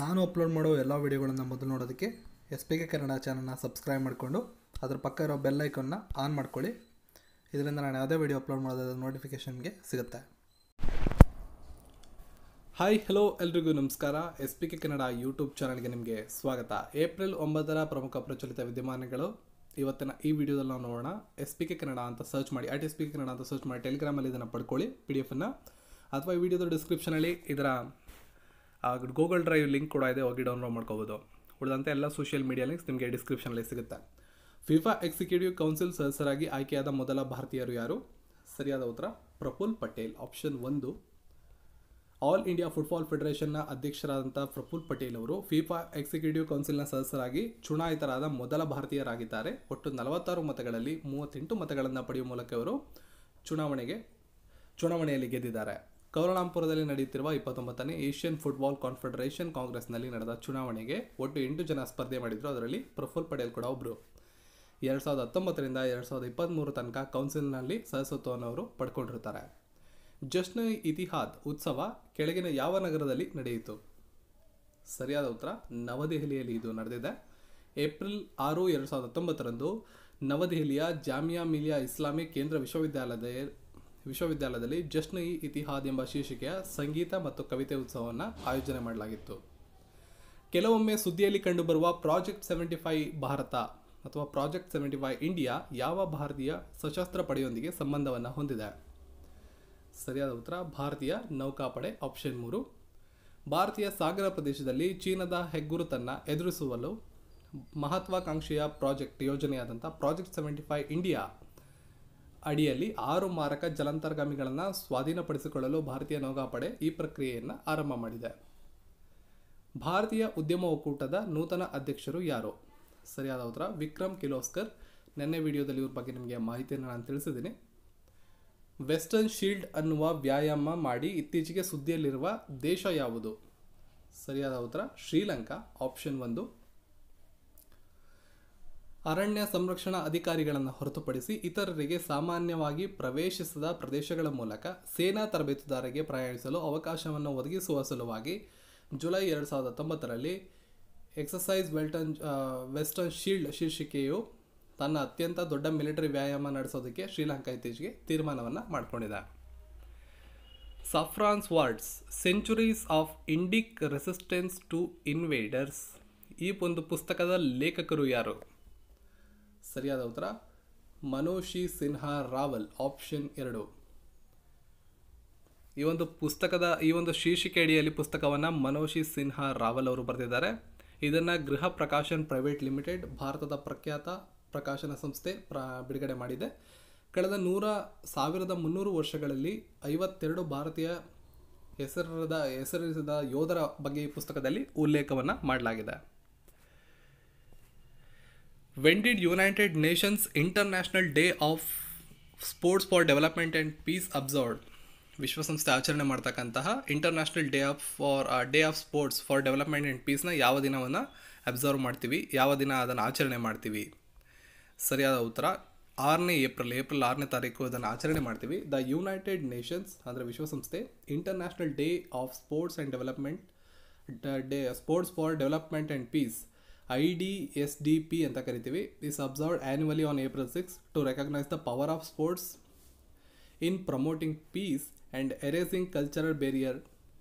ನಾನು ಅಪ್ಲೋಡ್ ಮಾಡೋ ಎಲ್ಲ ವೀಡಿಯೋಗಳನ್ನು ಮೊದಲು ನೋಡೋದಕ್ಕೆ SPK ಕನ್ನಡ ಚಾನಲ್ನ ಸಬ್ಸ್ಕ್ರೈಬ್ ಮಾಡಿಕೊಂಡು ಅದರ ಪಕ್ಕ ಇರೋ ಬೆಲ್ ಐಕನ್ನ ಆನ್ ಮಾಡ್ಕೊಳ್ಳಿ. ಇದರಿಂದ ನಾನು ಯಾವುದೇ ವೀಡಿಯೋ ಅಪ್ಲೋಡ್ ಮಾಡೋದ್ರ ನೋಟಿಫಿಕೇಷನ್ಗೆ ಸಿಗುತ್ತೆ. ಹಾಯ್ ಹಲೋ ಎಲ್ರಿಗೂ ನಮಸ್ಕಾರ. SPK ಕನ್ನಡ ಯೂಟ್ಯೂಬ್ ಚಾನಲ್ಗೆ ನಿಮಗೆ ಸ್ವಾಗತ. ಏಪ್ರಿಲ್ 9ರ ಪ್ರಮುಖ ಪ್ರಚಲಿತ ವಿದ್ಯಮಾನಗಳು ಇವತ್ತಿನ ಈ ವಿಡಿಯೋದಲ್ಲಿ ನಾವು ನೋಡೋಣ. SPK ಕನ್ನಡ ಅಂತ ಸರ್ಚ್ ಮಾಡಿ, @SPK ಕನ್ನಡ ಅಂತ ಸರ್ಚ್ ಮಾಡಿ ಟೆಲಿಗ್ರಾಮಲ್ಲಿ ಇದನ್ನು ಪಡ್ಕೊಳ್ಳಿ PDF-ಅನ್ನು, ಅಥವಾ ಈ ವಿಡಿಯೋದ ಡಿಸ್ಕ್ರಿಪ್ಷನಲ್ಲಿ ಇದರ ಗೂಗಲ್ ಡ್ರೈವ್ ಲಿಂಕ್ ಕೂಡ ಇದೆ, ಹೋಗಿ ಡೌನ್ಲೋಡ್ ಮಾಡ್ಕೋಬೋದು. ಉಳಿದಂತೆ ಎಲ್ಲ ಸೋಷಿಯಲ್ ಮೀಡಿಯಾ ಲಿಂಕ್ಸ್ ನಿಮಗೆ ಡಿಸ್ಕ್ರಿಪ್ಷನಲ್ಲಿ ಸಿಗುತ್ತೆ. ಫಿಫಾ ಎಕ್ಸಿಕ್ಯೂಟಿವ್ ಕೌನ್ಸಿಲ್ ಸದಸ್ಯರಾಗಿ ಆಯ್ಕೆಯಾದ ಮೊದಲ ಭಾರತೀಯರು ಯಾರು? ಸರಿಯಾದ ಉತ್ತರ Praful Patel, option 1. All India football ಫೆಡರೇಷನ್ನ ಅಧ್ಯಕ್ಷರಾದಂಥ ಪ್ರಫುಲ್ ಪಟೇಲ್ ಅವರು ಫಿಫಾ ಎಕ್ಸಿಕ್ಯೂಟಿವ್ ಕೌನ್ಸಿಲ್ನ ಸದಸ್ಯರಾಗಿ ಚುನಾಯಿತರಾದ ಮೊದಲ ಭಾರತೀಯರಾಗಿದ್ದಾರೆ. ಒಟ್ಟು 46 ಮತಗಳಲ್ಲಿ 38 ಮತಗಳನ್ನು ಪಡೆಯುವ ಮೂಲಕ ಅವರು ಚುನಾವಣೆಯಲ್ಲಿ ಗೆದ್ದಿದ್ದಾರೆ. ಕೌಲಾಲಂಪುರದಲ್ಲಿ ನಡೆಯುತ್ತಿರುವ 29ನೇ ಏಷ್ಯನ್ ಫುಟ್ಬಾಲ್ ಕಾನ್ಫೆಡರೇಷನ್ ಕಾಂಗ್ರೆಸ್ನಲ್ಲಿ ನಡೆದ ಚುನಾವಣೆಗೆ ಒಟ್ಟು 8 ಜನ ಸ್ಪರ್ಧೆ ಮಾಡಿದ್ರು. ಅದರಲ್ಲಿ ಪ್ರಫುಲ್ ಪಟೇಲ್ ಕೂಡ ಒಬ್ಬರು. 2019ರಿಂದ 2023 ತನಕ ಕೌನ್ಸಿಲ್ನಲ್ಲಿ ಸದಸ್ಯತ್ವವನ್ನು ಅವರು ಪಡ್ಕೊಂಡಿರ್ತಾರೆ. ಜಶ್ನ್ ಇತಿಹಾದ್ ಉತ್ಸವ ಕೆಳಗಿನ ಯಾವ ನಗರದಲ್ಲಿ ನಡೆಯಿತು? ಸರಿಯಾದ ಉತ್ತರ ನವದೆಹಲಿಯಲ್ಲಿ ಇದು ನಡೆದಿದೆ. ಏಪ್ರಿಲ್ 6, 2019ರಂದು ನವದೆಹಲಿಯ ಜಾಮಿಯಾ ಮಿಲಿಯಾ ಇಸ್ಲಾಮಿಕ್ ಕೇಂದ್ರ ವಿಶ್ವವಿದ್ಯಾಲಯದಲ್ಲಿ ಜಶ್ನ್ ಇತಿಹಾದ್ ಎಂಬ ಶೀರ್ಷಿಕೆಯ ಸಂಗೀತ ಮತ್ತು ಕವಿತೆ ಉತ್ಸವವನ್ನು ಆಯೋಜನೆ ಮಾಡಲಾಗಿತ್ತು. ಕೆಲವೊಮ್ಮೆ ಸುದ್ದಿಯಲ್ಲಿ ಕಂಡುಬರುವ ಪ್ರಾಜೆಕ್ಟ್ 75 ಭಾರತ ಅಥವಾ ಪ್ರಾಜೆಕ್ಟ್ 75 ಇಂಡಿಯಾ ಯಾವ ಭಾರತೀಯ ಸಶಸ್ತ್ರ ಪಡೆಯೊಂದಿಗೆ ಸಂಬಂಧವನ್ನು ಹೊಂದಿದೆ? ಸರಿಯಾದ ಉತ್ತರ ಭಾರತೀಯ ನೌಕಾಪಡೆ, ಆಪ್ಷನ್ 3. ಭಾರತೀಯ ಸಾಗರ ಪ್ರದೇಶದಲ್ಲಿ ಚೀನಾದ ಹೆಗ್ಗುರುತನ್ನು ಎದುರಿಸುವಲು ಮಹತ್ವಾಕಾಂಕ್ಷೆಯ ಪ್ರಾಜೆಕ್ಟ್ ಯೋಜನೆಯಾದಂಥ ಪ್ರಾಜೆಕ್ಟ್ 75 ಇಂಡಿಯಾ ಅಡಿಯಲ್ಲಿ 6 ಮಾರಕ ಜಲಾಂತರ್ಗಾಮಿಗಳನ್ನು ಸ್ವಾಧೀನಪಡಿಸಿಕೊಳ್ಳಲು ಭಾರತೀಯ ನೌಕಾಪಡೆ ಈ ಪ್ರಕ್ರಿಯೆಯನ್ನು ಆರಂಭ ಮಾಡಿದೆ. ಭಾರತೀಯ ಉದ್ಯಮ ಒಕ್ಕೂಟದ ನೂತನ ಅಧ್ಯಕ್ಷರು ಯಾರು? ಸರಿಯಾದ ಉತ್ತರ ವಿಕ್ರಮ್ ಕಿರ್ಲೋಸ್ಕರ್. ನಿನ್ನೆ ವಿಡಿಯೋದಲ್ಲಿ ಇವ್ರ ಬಗ್ಗೆ ನಿಮಗೆ ಮಾಹಿತಿಯನ್ನು ನಾನು ತಿಳಿಸಿದ್ದೀನಿ. ವೆಸ್ಟರ್ನ್ ಶೀಲ್ಡ್ ಅನ್ನುವ ವ್ಯಾಯಾಮ ಮಾಡಿ ಇತ್ತೀಚೆಗೆ ಸುದ್ದಿಯಲ್ಲಿರುವ ದೇಶ ಯಾವುದು? ಸರಿಯಾದ ಉತ್ತರ ಶ್ರೀಲಂಕಾ, ಆಪ್ಷನ್ 1. ಅರಣ್ಯ ಸಂರಕ್ಷಣಾ ಅಧಿಕಾರಿಗಳನ್ನು ಹೊರತುಪಡಿಸಿ ಇತರರಿಗೆ ಸಾಮಾನ್ಯವಾಗಿ ಪ್ರವೇಶಿಸದ ಪ್ರದೇಶಗಳ ಮೂಲಕ ಸೇನಾ ತರಬೇತುದಾರರಿಗೆ ಪ್ರಯಾಣಿಸಲು ಅವಕಾಶವನ್ನು ಒದಗಿಸುವ ಸಲುವಾಗಿ ಜುಲೈ 2019ರಲ್ಲಿ ಎಕ್ಸಸೈಸ್ ವೆಸ್ಟರ್ನ್ ಶೀಲ್ಡ್ ಶೀರ್ಷಿಕೆಯು ತನ್ನ ಅತ್ಯಂತ ದೊಡ್ಡ ಮಿಲಿಟರಿ ವ್ಯಾಯಾಮ ನಡೆಸೋದಕ್ಕೆ ಶ್ರೀಲಂಕಾ ಇತ್ತೀಚೆಗೆ ತೀರ್ಮಾನವನ್ನು ಮಾಡಿಕೊಂಡಿದೆ. Saffron swords centuries of Indic resistance to invaders, ಈ ಒಂದು ಪುಸ್ತಕದ ಲೇಖಕರು ಯಾರು? ಸರಿಯಾದ ಉತ್ತರ ಮನೋಶಿ ಸಿನ್ಹಾ ರಾವಲ್, ಆಪ್ಷನ್ 2. ಈ ಒಂದು ಶೀರ್ಷಿಕೆ ಅಡಿಯಲ್ಲಿ ಪುಸ್ತಕವನ್ನು ಮನೋಶಿ ಸಿನ್ಹಾ ರಾವಲ್ ಅವರು ಬರೆದಿದ್ದಾರೆ. ಇದನ್ನು ಗೃಹ ಪ್ರಕಾಶನ್ ಪ್ರೈವೇಟ್ ಲಿಮಿಟೆಡ್, ಭಾರತದ ಪ್ರಖ್ಯಾತ ಪ್ರಕಾಶನ ಸಂಸ್ಥೆ ಬಿಡುಗಡೆ ಮಾಡಿದೆ. ಕಳೆದ 1300 ವರ್ಷಗಳಲ್ಲಿ 52 ಭಾರತೀಯ ಹೆಸರಿಸಿದ ಯೋಧರ ಬಗ್ಗೆ ಈ ಪುಸ್ತಕದಲ್ಲಿ ಉಲ್ಲೇಖವನ್ನು ಮಾಡಲಾಗಿದೆ. When did United Nations international day of sports for development and peace observed? ವಿಶ್ವಸಂಸ್ಥೆ ಆಚರಣೆ ಮಾಡ್ತಕ್ಕಂತಹ international day of sports for development and ಪೀಸ್ನ ಯಾವ ದಿನವನ್ನು ಅಬ್ಸರ್ವ್ ಮಾಡ್ತೀವಿ, ಯಾವ ದಿನ ಅದನ್ನು ಆಚರಣೆ ಮಾಡ್ತೀವಿ? ಸರಿಯಾದ ಉತ್ತರ ಏಪ್ರಿಲ್ 6ನೇ ತಾರೀಕು ಅದನ್ನು ಆಚರಣೆ ಮಾಡ್ತೀವಿ. ದ ಯುನೈಟೆಡ್ ನೇಷನ್ಸ್ ಅಂದರೆ ವಿಶ್ವಸಂಸ್ಥೆ international day of sports for development and peace, IDSDP ಅಂತ ಕರಿತೀವಿ, is observed annually on April 6 to recognise the power of sports in promoting peace and erasing cultural barrier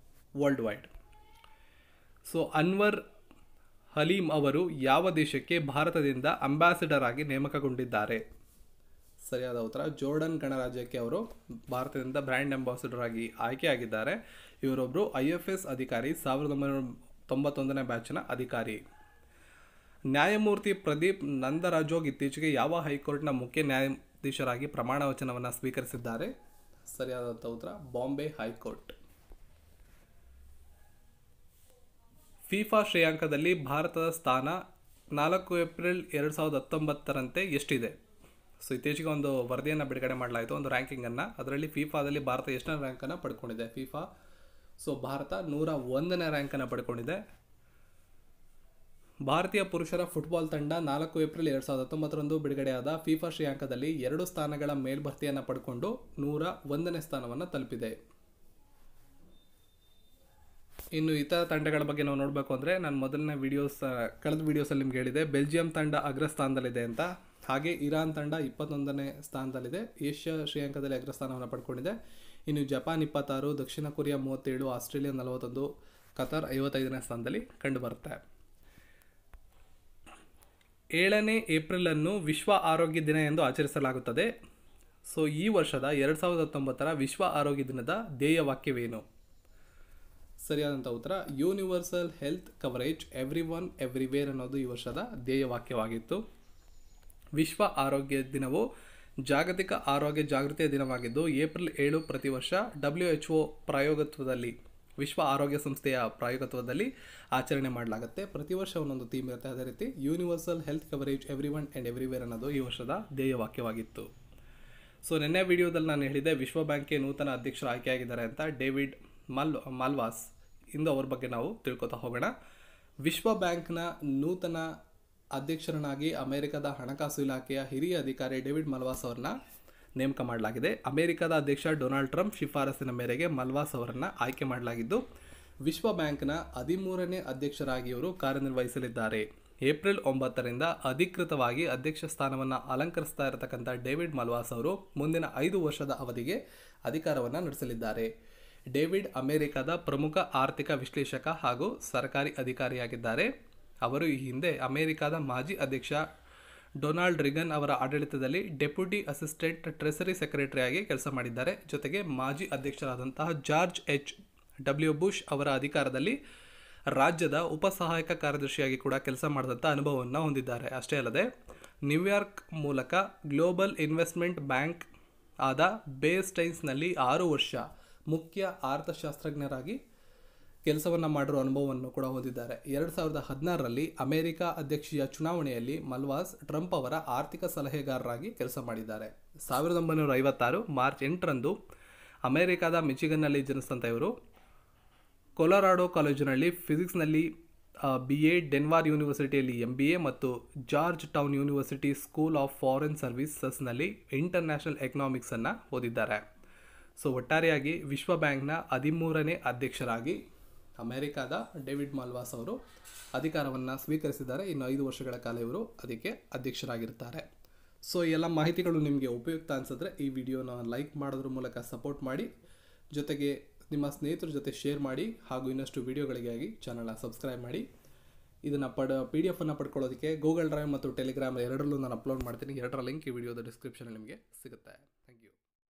worldwide. So ಅನ್ವರ್ ಹಲೀಮ್ ಅವರು ಯಾವ ದೇಶಕ್ಕೆ ಭಾರತದಿಂದ ಅಂಬಾಸಿಡರ್ ಆಗಿ ನೇಮಕಗೊಂಡಿದ್ದಾರೆ? ಸರಿಯಾದ ಉತ್ತರ ಜೋರ್ಡನ್ ಗಣರಾಜ್ಯಕ್ಕೆ ಅವರು ಭಾರತದಿಂದ ಬ್ರ್ಯಾಂಡ್ ಅಂಬಾಸಿಡರ್ ಆಗಿ ಆಯ್ಕೆಯಾಗಿದ್ದಾರೆ. ಇವರೊಬ್ಬರು IFS ಅಧಿಕಾರಿ, 1991ನೇ ಬ್ಯಾಚ್ನ ಅಧಿಕಾರಿ. ನ್ಯಾಯಮೂರ್ತಿ ಪ್ರದೀಪ್ ನಂದರಾಜೋಗ್ ಇತ್ತೀಚೆಗೆ ಯಾವ ಹೈಕೋರ್ಟ್ನ ಮುಖ್ಯ ನ್ಯಾಯಾಧೀಶರಾಗಿ ಪ್ರಮಾಣ ವಚನವನ್ನು ಸ್ವೀಕರಿಸಿದ್ದಾರೆ? ಸರಿಯಾದಂಥ ಉತ್ತರ ಬಾಂಬೆ ಹೈಕೋರ್ಟ್. ಫಿಫಾ ಶ್ರೇಯಾಂಕದಲ್ಲಿ ಭಾರತದ ಸ್ಥಾನ 4 ಏಪ್ರಿಲ್ 2019ರಂತೆ ಎಷ್ಟಿದೆ? ಸೊ ಇತ್ತೀಚೆಗೆ ಒಂದು ವರದಿಯನ್ನು ಬಿಡುಗಡೆ ಮಾಡಲಾಯಿತು, ಒಂದು ರ್ಯಾಂಕಿಂಗನ್ನು. ಅದರಲ್ಲಿ ಫಿಫಾದಲ್ಲಿ ಭಾರತ ಎಷ್ಟನೇ ರ್ಯಾಂಕನ್ನು ಪಡ್ಕೊಂಡಿದೆ? ಭಾರತ 101ನೇ ರ್ಯಾಂಕನ್ನು ಪಡ್ಕೊಂಡಿದೆ. ಭಾರತೀಯ ಪುರುಷರ ಫುಟ್ಬಾಲ್ ತಂಡ 4 ಏಪ್ರಿಲ್ 2019ರಂದು ಬಿಡುಗಡೆಯಾದ ಫಿಫಾ ಶ್ರೇಯಾಂಕದಲ್ಲಿ 2 ಸ್ಥಾನಗಳ ಮೇಲ್ಭರ್ತಿಯನ್ನು ಪಡ್ಕೊಂಡು 101ನೇ ಸ್ಥಾನವನ್ನು ತಲುಪಿದೆ. ಇನ್ನು ಇತರ ತಂಡಗಳ ಬಗ್ಗೆ ನಾವು ನೋಡಬೇಕು ಅಂದರೆ ನಾನು ಮೊದಲನೇ ಕಳೆದ ವೀಡಿಯೋಸಲ್ಲಿ ನಿಮ್ಗೆ ಹೇಳಿದೆ ಬೆಲ್ಜಿಯಂ ತಂಡ ಅಗ್ರಸ್ಥಾನದಲ್ಲಿದೆ ಅಂತ. ಹಾಗೆ ಇರಾನ್ ತಂಡ 21ನೇ ಸ್ಥಾನದಲ್ಲಿದೆ, ಏಷ್ಯಾ ಶ್ರೇಯಾಂಕದಲ್ಲಿ ಅಗ್ರಸ್ಥಾನವನ್ನು ಪಡ್ಕೊಂಡಿದೆ. ಇನ್ನು ಜಪಾನ್ 26, ದಕ್ಷಿಣ ಕೊರಿಯಾ 37, ಆಸ್ಟ್ರೇಲಿಯಾ 41, ಕತಾರ್ 55ನೇ ಸ್ಥಾನದಲ್ಲಿ ಕಂಡುಬರುತ್ತೆ. 7ನೇ ಏಪ್ರಿಲನ್ನು ವಿಶ್ವ ಆರೋಗ್ಯ ದಿನ ಎಂದು ಆಚರಿಸಲಾಗುತ್ತದೆ. ಸೊ ಈ ವರ್ಷದ 2019ರ ವಿಶ್ವ ಆರೋಗ್ಯ ದಿನದ ಧ್ಯೇಯವಾಕ್ಯವೇನು? ಸರಿಯಾದಂಥ ಉತ್ತರ universal health coverage every one everywhere ಅನ್ನೋದು ಈ ವರ್ಷದ ಧ್ಯೇಯವಾಕ್ಯವಾಗಿತ್ತು. ವಿಶ್ವ ಆರೋಗ್ಯ ದಿನವು ಜಾಗತಿಕ ಆರೋಗ್ಯ ಜಾಗೃತಿಯ ದಿನವಾಗಿದ್ದು ಏಪ್ರಿಲ್ 7 ಪ್ರತಿ ವರ್ಷ WHO ಪ್ರಾಯೋಗತ್ವದಲ್ಲಿ, ವಿಶ್ವ ಆರೋಗ್ಯ ಸಂಸ್ಥೆಯ ಪ್ರಾಯೋಗತ್ವದಲ್ಲಿ ಆಚರಣೆ ಮಾಡಲಾಗುತ್ತೆ. ಪ್ರತಿ ವರ್ಷ ಒಂದೊಂದು ಥೀಮ್ ಇರುತ್ತೆ. ಅದೇ ರೀತಿ universal health coverage every one and everywhere ಅನ್ನೋದು ಈ ವರ್ಷದ ಧ್ಯೇಯವಾಕ್ಯವಾಗಿತ್ತು. ಸೊ ನಿನ್ನೆ ವಿಡಿಯೋದಲ್ಲಿ ನಾನು ಹೇಳಿದೆ ವಿಶ್ವ ಬ್ಯಾಂಕ್ಗೆ ನೂತನ ಅಧ್ಯಕ್ಷರು ಆಯ್ಕೆಯಾಗಿದ್ದಾರೆ ಅಂತ, ಡೇವಿಡ್ ಮಾಲ್ವಾಸ್. ಇಂದು ಅವ್ರ ಬಗ್ಗೆ ನಾವು ತಿಳ್ಕೊತಾ ಹೋಗೋಣ. ವಿಶ್ವ ಬ್ಯಾಂಕ್ನ ನೂತನ ಅಧ್ಯಕ್ಷರನ್ನಾಗಿ ಅಮೆರಿಕದ ಹಣಕಾಸು ಇಲಾಖೆಯ ಹಿರಿಯ ಅಧಿಕಾರಿ ಡೇವಿಡ್ ಮಾಲ್ವಾಸ್ ಅವರನ್ನ ನೇಮಕ ಮಾಡಲಾಗಿದೆ. ಅಮೆರಿಕದ ಅಧ್ಯಕ್ಷ ಡೊನಾಲ್ಡ್ ಟ್ರಂಪ್ ಶಿಫಾರಸಿನ ಮೇರೆಗೆ ಮಾಲ್ವಾಸ್ ಅವರನ್ನು ಆಯ್ಕೆ ಮಾಡಲಾಗಿದ್ದು ವಿಶ್ವ ಬ್ಯಾಂಕ್ನ 13ನೇ ಅಧ್ಯಕ್ಷರಾಗಿ ಇವರು ಕಾರ್ಯನಿರ್ವಹಿಸಲಿದ್ದಾರೆ. ಏಪ್ರಿಲ್ 9ರಿಂದ ಅಧಿಕೃತವಾಗಿ ಅಧ್ಯಕ್ಷ ಸ್ಥಾನವನ್ನು ಅಲಂಕರಿಸ್ತಾ ಇರತಕ್ಕಂಥ ಡೇವಿಡ್ ಮಾಲ್ವಾಸ್ ಅವರು ಮುಂದಿನ 5 ವರ್ಷದ ಅವಧಿಗೆ ಅಧಿಕಾರವನ್ನು ನಡೆಸಲಿದ್ದಾರೆ. ಡೇವಿಡ್ ಅಮೆರಿಕದ ಪ್ರಮುಖ ಆರ್ಥಿಕ ವಿಶ್ಲೇಷಕ ಹಾಗೂ ಸರ್ಕಾರಿ ಅಧಿಕಾರಿಯಾಗಿದ್ದಾರೆ. ಅವರು ಈ ಹಿಂದೆ ಅಮೆರಿಕದ ಮಾಜಿ ಅಧ್ಯಕ್ಷ ಡೊನಾಲ್ಡ್ ರಿಗನ್ ಅವರ ಆಡಳಿತದಲ್ಲಿ ಡೆಪ್ಯೂಟಿ ಅಸಿಸ್ಟೆಂಟ್ ಟ್ರೆಸರಿ ಸೆಕ್ರೆಟರಿಯಾಗಿ ಕೆಲಸ ಮಾಡಿದ್ದಾರೆ. ಜೊತೆಗೆ ಮಾಜಿ ಅಧ್ಯಕ್ಷರಾದಂತಹ ಜಾರ್ಜ್ H.W. ಬುಷ್ ಅವರ ಅಧಿಕಾರದಲ್ಲಿ ರಾಜ್ಯದ ಉಪಸಹಾಯಕ ಕಾರ್ಯದರ್ಶಿಯಾಗಿ ಕೂಡ ಕೆಲಸ ಮಾಡಿದಂಥ ಅನುಭವವನ್ನು ಹೊಂದಿದ್ದಾರೆ. ಅಷ್ಟೇ ಅಲ್ಲದೆ ನ್ಯೂಯಾರ್ಕ್ ಮೂಲಕ ಗ್ಲೋಬಲ್ ಇನ್ವೆಸ್ಟ್ಮೆಂಟ್ ಬ್ಯಾಂಕ್ ಆದ ಬೇರ್ ಸ್ಟೈನ್ಸ್ನಲ್ಲಿ 6 ವರ್ಷ ಮುಖ್ಯ ಅರ್ಥಶಾಸ್ತ್ರಜ್ಞರಾಗಿ ಕೆಲಸವನ್ನು ಮಾಡಿರೋ ಅನುಭವವನ್ನು ಕೂಡ ಹೊಂದಿದ್ದಾರೆ. 2016ರಲ್ಲಿ ಅಮೆರಿಕ ಅಧ್ಯಕ್ಷೀಯ ಚುನಾವಣೆಯಲ್ಲಿ ಮಾಲ್ವಾಸ್ ಟ್ರಂಪ್ ಅವರ ಆರ್ಥಿಕ ಸಲಹೆಗಾರರಾಗಿ ಕೆಲಸ ಮಾಡಿದ್ದಾರೆ. 1956 ಮಾರ್ಚ್ 8ರಂದು ಅಮೆರಿಕದ ಮಿಚಿಗನ್ನಲ್ಲಿ ಜನಿಸಿದಂಥ ಇವರು ಕೊಲೊರಾಡೋ ಕಾಲೇಜಿನಲ್ಲಿ ಫಿಸಿಕ್ಸ್ನಲ್ಲಿ BA, ಡೆನ್ವಾರ್ ಯೂನಿವರ್ಸಿಟಿಯಲ್ಲಿ MBA ಮತ್ತು Georgetown university school of foreign ಸರ್ವಿಸಸ್ನಲ್ಲಿ ಇಂಟರ್ನ್ಯಾಷನಲ್ ಎಕನಾಮಿಕ್ಸನ್ನು ಓದಿದ್ದಾರೆ. ಸೊ ಒಟ್ಟಾರೆಯಾಗಿ ವಿಶ್ವ ಬ್ಯಾಂಕ್ನ 13ನೇ ಅಧ್ಯಕ್ಷರಾಗಿ ಅಮೆರಿಕದ ಡೇವಿಡ್ ಮಾಲ್ವಾಸ್ ಅವರು ಅಧಿಕಾರವನ್ನು ಸ್ವೀಕರಿಸಿದ್ದಾರೆ. ಇನ್ನು 5 ವರ್ಷಗಳ ಕಾಲ ಇವರು ಅದಕ್ಕೆ ಅಧ್ಯಕ್ಷರಾಗಿರ್ತಾರೆ. ಸೊ ಈ ಎಲ್ಲ ಮಾಹಿತಿಗಳು ನಿಮಗೆ ಉಪಯುಕ್ತ ಅನಿಸಿದ್ರೆ ಈ ವಿಡಿಯೋನ ಲೈಕ್ ಮಾಡೋದ್ರ ಮೂಲಕ ಸಪೋರ್ಟ್ ಮಾಡಿ, ಜೊತೆಗೆ ನಿಮ್ಮ ಸ್ನೇಹಿತರ ಜೊತೆ ಶೇರ್ ಮಾಡಿ, ಹಾಗೂ ಇನ್ನಷ್ಟು ವಿಡಿಯೋಗಳಿಗಾಗಿ ಚಾನಲ್ನ ಸಬ್ಸ್ಕ್ರೈಬ್ ಮಾಡಿ. ಇದನ್ನು PDF ಅನ್ನು ಪಡ್ಕೊಳ್ಳೋದಕ್ಕೆ ಗೂಗಲ್ ಡ್ರೈವ್ ಮತ್ತು ಟೆಲಿಗ್ರಾಮ್ ಎರಡರಲ್ಲೂ ನಾನು ಅಪ್ಲೋಡ್ ಮಾಡ್ತೀನಿ. ಎರಡರ ಲಿಂಕ್ ಈ ವಿಡಿಯೋದ ಡಿಸ್ಕ್ರಿಪ್ಷನಲ್ಲಿ ನಿಮಗೆ ಸಿಗುತ್ತೆ.